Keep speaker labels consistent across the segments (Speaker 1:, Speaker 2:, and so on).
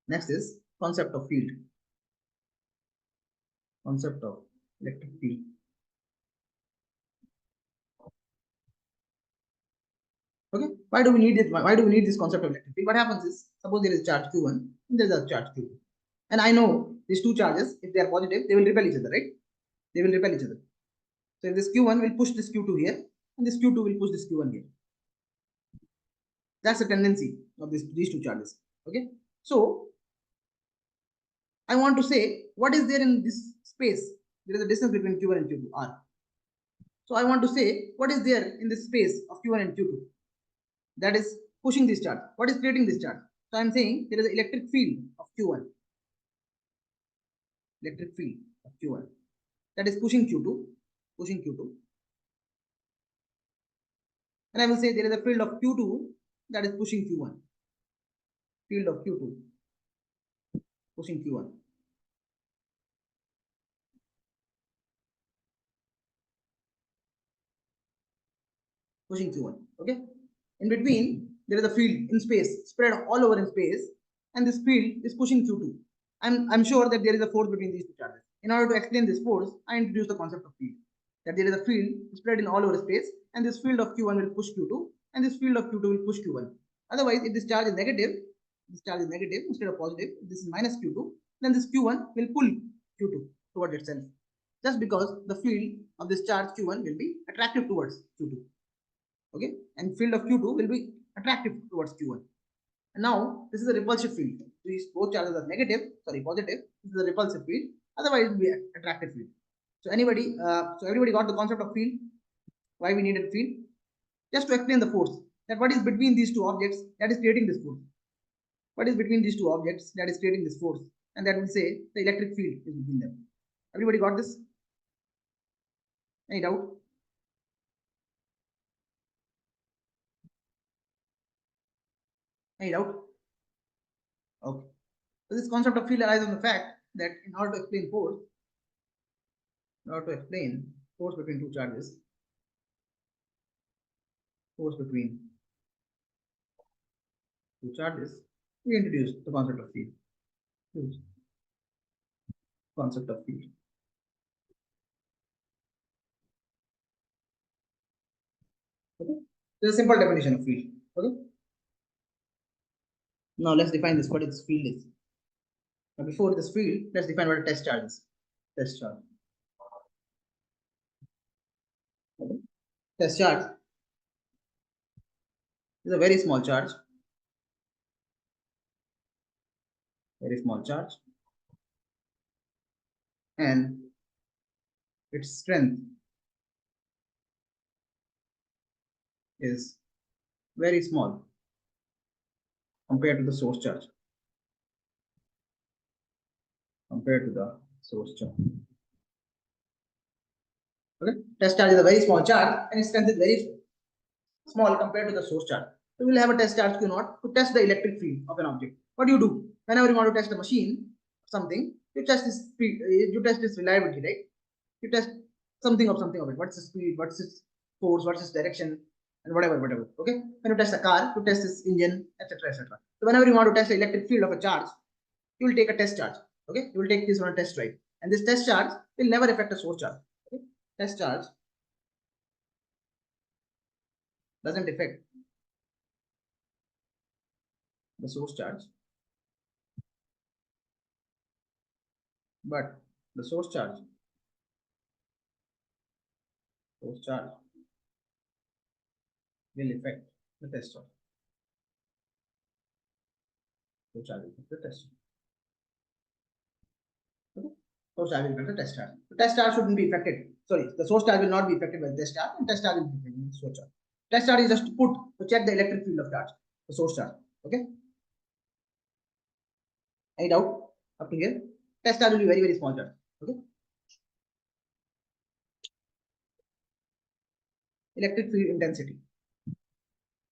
Speaker 1: Next is concept of field. Concept of electric field. Okay, why do we need it? Why do we need this concept of electric field? What happens is, suppose there is charge Q1 and there is a charge Q2, and I know these two charges, if they are positive, they will repel each other, right? They will repel each other. So if this Q1 will push this Q2 here, and this Q2 will push this Q1 here. That's the tendency of these two charges. Okay, so I want to say what is there in this space. There is a distance between Q1 and Q2, R. So I want to say what is there in this space of Q1 and Q2 that is pushing this charge. What is creating this charge? So I'm saying there is an electric field of Q1. Electric field of Q1 that is pushing Q2, pushing Q2. And I will say there is a field of Q2 that is pushing Q1. Field of Q2 pushing Q1. Pushing Q1. Okay. In between, there is a field in space, spread all over in space, and this field is pushing Q2. I'm sure that there is a force between these two charges. In order to explain this force, I introduce the concept of field. That there is a field spread in all over space, and this field of Q1 will push Q2, and this field of Q2 will push Q1. Otherwise, if this charge is negative instead of positive, if this is minus Q2, then this Q1 will pull Q2 towards itself. Just because the field of this charge Q1 will be attractive towards Q2. Okay, and field of Q2 will be attractive towards Q1. And now this is a repulsive field. These both charges are positive. This is a repulsive field. Otherwise, it will be an attractive field. So everybody got the concept of field. Why we needed field? Just to explain the force. That what is between these two objects that is creating this force. What is between these two objects that is creating this force? And that will say the electric field is between them. Everybody got this? Any doubt? Any doubt? Okay. So this concept of field arises from the fact that in order to explain force between two charges, we introduce the concept of field. Concept of field. Okay. There's a simple definition of field. Okay. Now let's define this. What this field is. Now before this field, let's define what a test charge is. Test charge. Okay. Test charge is a very small charge. Very small charge. And its strength is very small compared to the source charge. Okay, test charge is a very small charge and its strength is very small compared to the source charge. So we'll have a test charge Q0 to test the electric field of an object. What do you do? Whenever you want to test a machine, something, you test this reliability, right? You test something of it. What's the speed? What's its force? What's its direction? And whatever. Okay. When you test a car, you test its engine, etc. So whenever you want to test the electric field of a charge, you will take a test charge. Okay. You will take this on a test drive, and this test charge will never affect a source charge. Okay. Test charge doesn't affect the source charge, but the source charge will affect the test charge. Source charge will affect the test charge. Okay. Source charge will affect the test charge. The test charge shouldn't be affected. Sorry, the source charge will not be affected by the test charge, and test charge will be affected by the source charge. Test charge is just to check the electric field of charge, the source charge. Okay. Any doubt up to here? Test charge will be very small charge. Okay. Electric field intensity.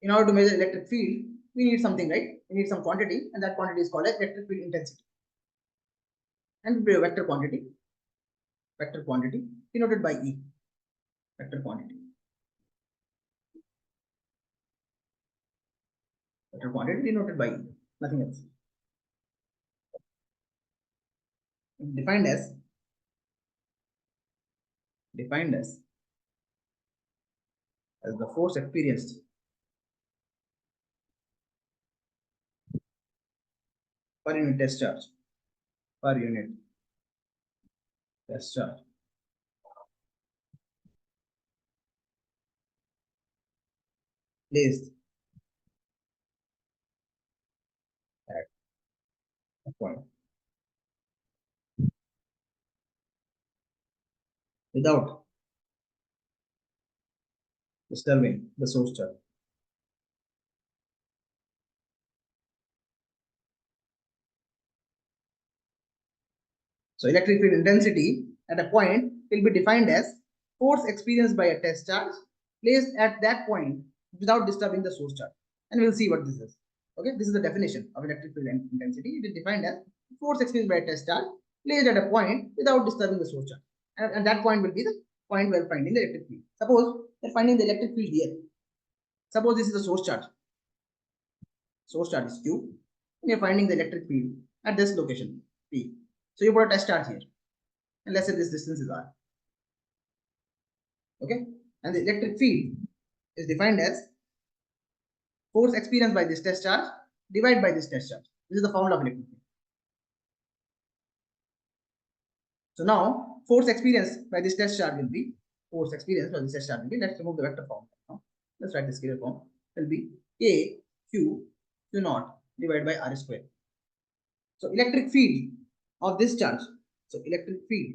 Speaker 1: In order to measure electric field, we need something, right? We need some quantity, and that quantity is called as electric field intensity. And we have vector quantity denoted by E. Vector quantity denoted by E, nothing else. defined as the force experienced per unit test charge per unit test charge placed at a point without disturbing the source charge. So electric field intensity at a point will be defined as force experienced by a test charge placed at that point without disturbing the source charge. And we'll see what this is. Okay, this is the definition of electric field intensity. It is defined as force experienced by a test charge placed at a point without disturbing the source charge. And that point will be the point where finding the electric field. Suppose we're finding the electric field here. Suppose this is the source charge. Source charge is Q. And you're finding the electric field at this location, P. So you put a test charge here. And let's say this distance is R. Okay. And the electric field is defined as force experienced by this test charge divided by this test charge. This is the formula of electric field. So now force experienced by this test charge will be let's remove the vector form. Now let's write the scalar form. Will be A Q Q naught divided by R square. So electric field of this charge. So electric field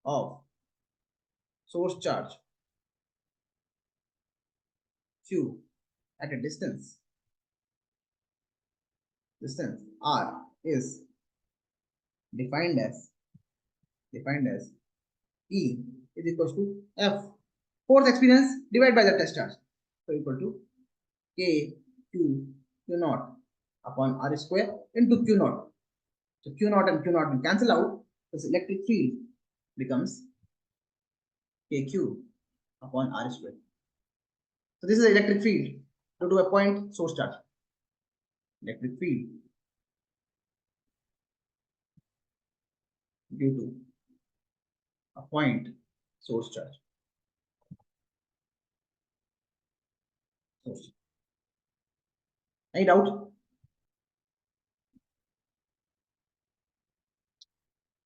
Speaker 1: of source charge Q at a distance R is defined as E is equals to F force experience divided by the test charge. So equal to K Q naught upon R square into Q naught. So Q naught and Q naught will cancel out. This electric field becomes KQ upon R square. So this is the electric field due to a point source charge. Electric field due to a point source charge. Any doubt?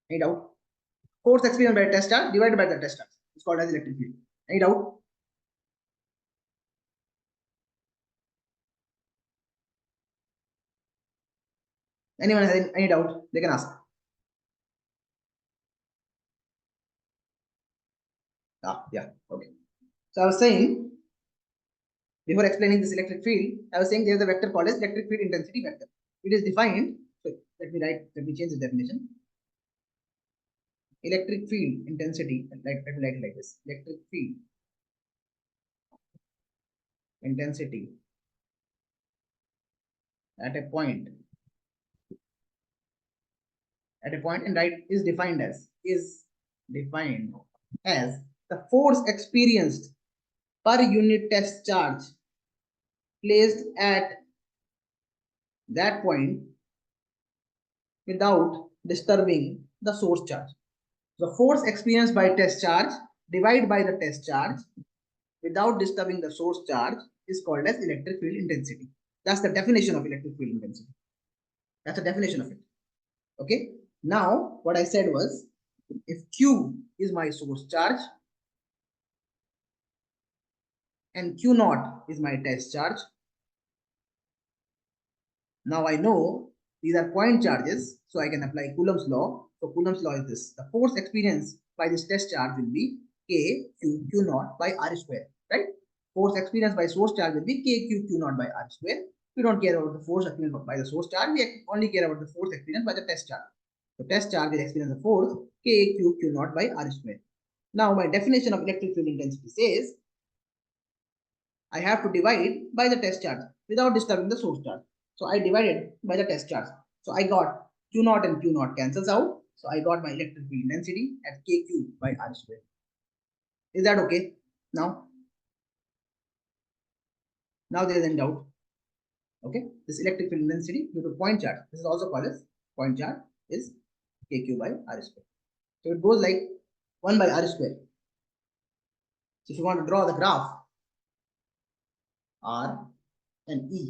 Speaker 1: Any doubt? Force experienced by a test charge divided by the test charge. It's called as electric field. Any doubt? Anyone has any doubt? They can ask. Yeah, okay. So I was saying, before explaining this electric field, I was saying there is a vector called as electric field intensity vector. It is defined. So let me change the definition. Electric field intensity, let me write it like this. Electric field intensity at a point and right is defined as the force experienced per unit test charge placed at that point without disturbing the source charge. The force experienced by test charge divided by the test charge without disturbing the source charge is called as electric field intensity. That's the definition of electric field intensity. That's the definition of it. Okay. Now, what I said was, if Q is my source charge and Q naught is my test charge, now I know these are point charges, so I can apply Coulomb's law. So Coulomb's law is this: the force experienced by this test charge will be K Q Q naught by R square, right? Force experienced by source charge will be K Q Q naught by R square. We don't care about the force experienced by the source charge. We only care about the force experienced by the test charge. The test charge will experience the force K Q Q naught by R square. Now my definition of electric field intensity says I have to divide by the test charge without disturbing the source charge. So I divided by the test charge. So I got Q naught and Q naught cancels out. So I got my electric field intensity at KQ by R square. Is that okay? Now there is any doubt. Okay, this electric field intensity due to point charge. This is also called as point charge is kq by r square. So it goes like 1 by r square. So if you want to draw the graph r and e,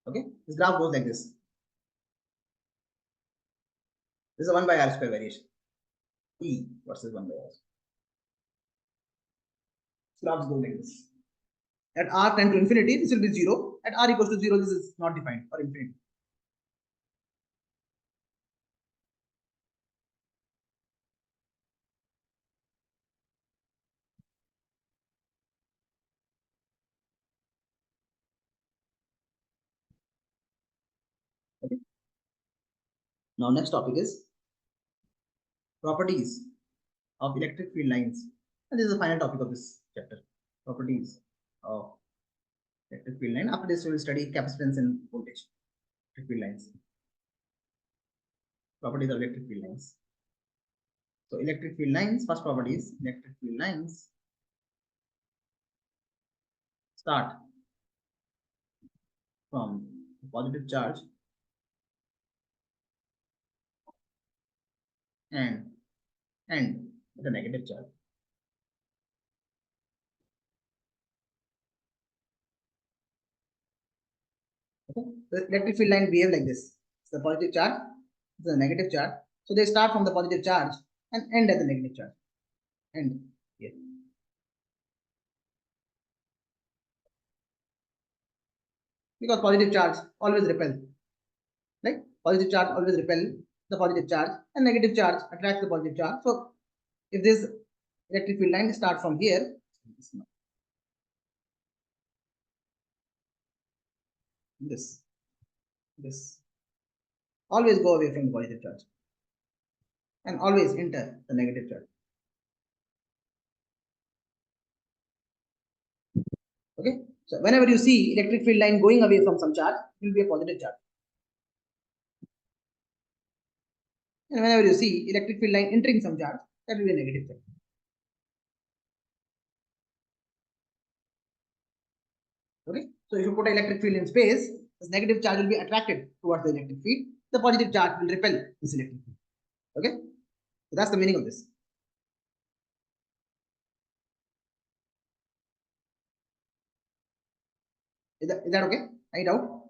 Speaker 1: okay, this graph goes like this. This is a 1 by r square variation. E versus 1 by r. Graphs go like this. At r tend to infinity, this will be 0. At r equals to 0, this is not defined or infinity. Okay. Now next topic is properties of electric field lines. And this is the final topic of this chapter. Properties of electric field line. After this, we will study capacitance and voltage. Electric field lines. Properties of electric field lines. So electric field lines, first property is electric field lines start from positive charge and end with a negative charge. Okay. The electric field line behave like this. It's the positive charge, it's the negative charge. So they start from the positive charge and end at the negative charge. End here. Because positive charge always repel. Right? Positive charge always repel the positive charge and negative charge attracts the positive charge. So if this electric field line start from here, this always go away from the positive charge and always enter the negative charge. Okay, so whenever you see electric field line going away from some charge, it will be a positive charge. And whenever you see electric field line entering some charge, that will be a negative charge. Okay, so if you put an electric field in space, this negative charge will be attracted towards the electric field. The positive charge will repel this electric field. Okay, so that's the meaning of this. Is that okay? Any doubt?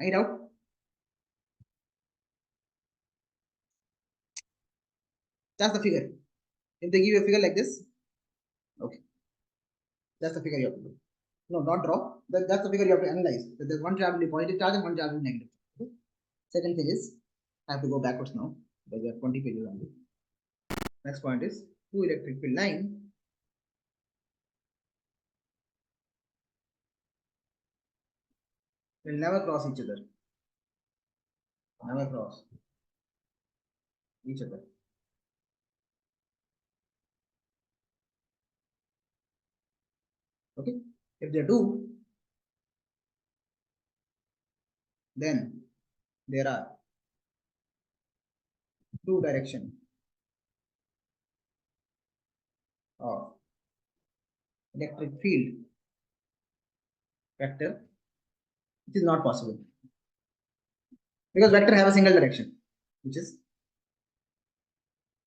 Speaker 1: Any doubt? That's the figure. If they give you a figure like this, okay, that's the figure you have to do. No, not draw. That's the figure you have to analyze. So there's one charge will be positive charge and one charge will be negative. Okay? Second thing is, I have to go backwards now because there are 20 pages only. Next point is two electric field line will never cross each other. Never cross each other. Okay. If they do, then there are two direction of electric field vector. It is not possible because vector have a single direction, which is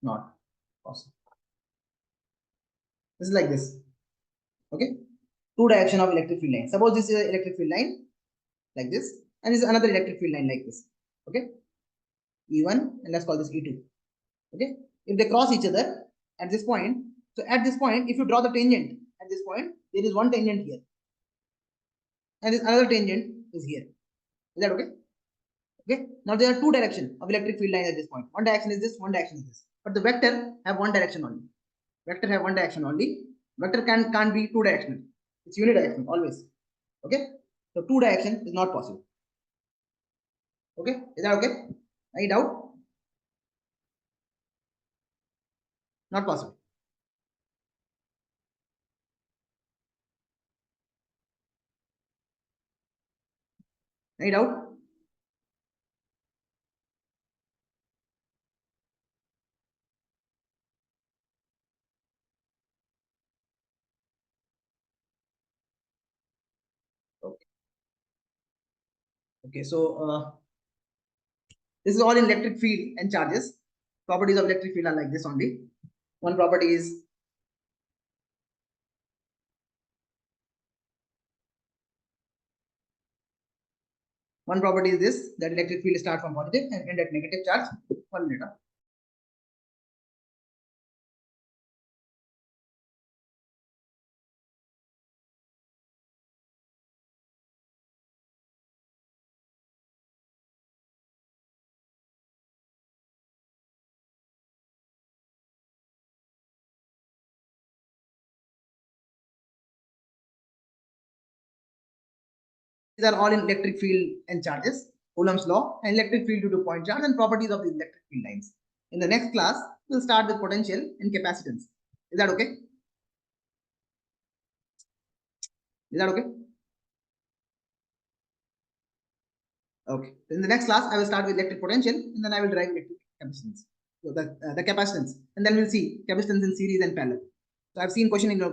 Speaker 1: not possible. This is like this. Okay. Two direction of electric field line. Suppose this is an electric field line like this, and this is another electric field line like this. Okay. E1 and let's call this E2. Okay. If they cross each other at this point, so at this point, if you draw the tangent at this point, there is one tangent here, and this another tangent is here. Is that okay? Okay. Now there are two directions of electric field line at this point. One direction is this, one direction is this. But the vector have one direction only. Vector have one direction only. Vector can't be two directional. It's unidirectional always. Okay. So two direction is not possible. Okay. Is that okay? Any doubt? Not possible. Any doubt? Okay. Okay, so this is all in electric field and charges. Properties of electric field are like this only. One property is this, that electric field starts from positive and end at negative charge. 1 minute. These are all in electric field and charges, Coulomb's law, and electric field due to point charge and properties of the electric field lines. In the next class, we'll start with potential and capacitance. Is that okay? Is that okay? Okay. In the next class, I will start with electric potential and then I will derive electric capacitance. So the capacitance, and then we'll see capacitance in series and parallel. So I've seen question in your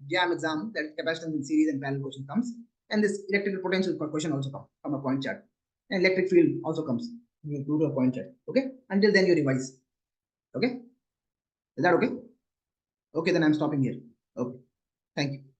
Speaker 1: JAM exam that capacitance in series and parallel question comes, and this electrical potential question also comes from a point chart, and electric field also comes due to a point chart. Okay. Until then, you revise. Okay. Is that okay? Okay, then I'm stopping here. Okay. Thank you.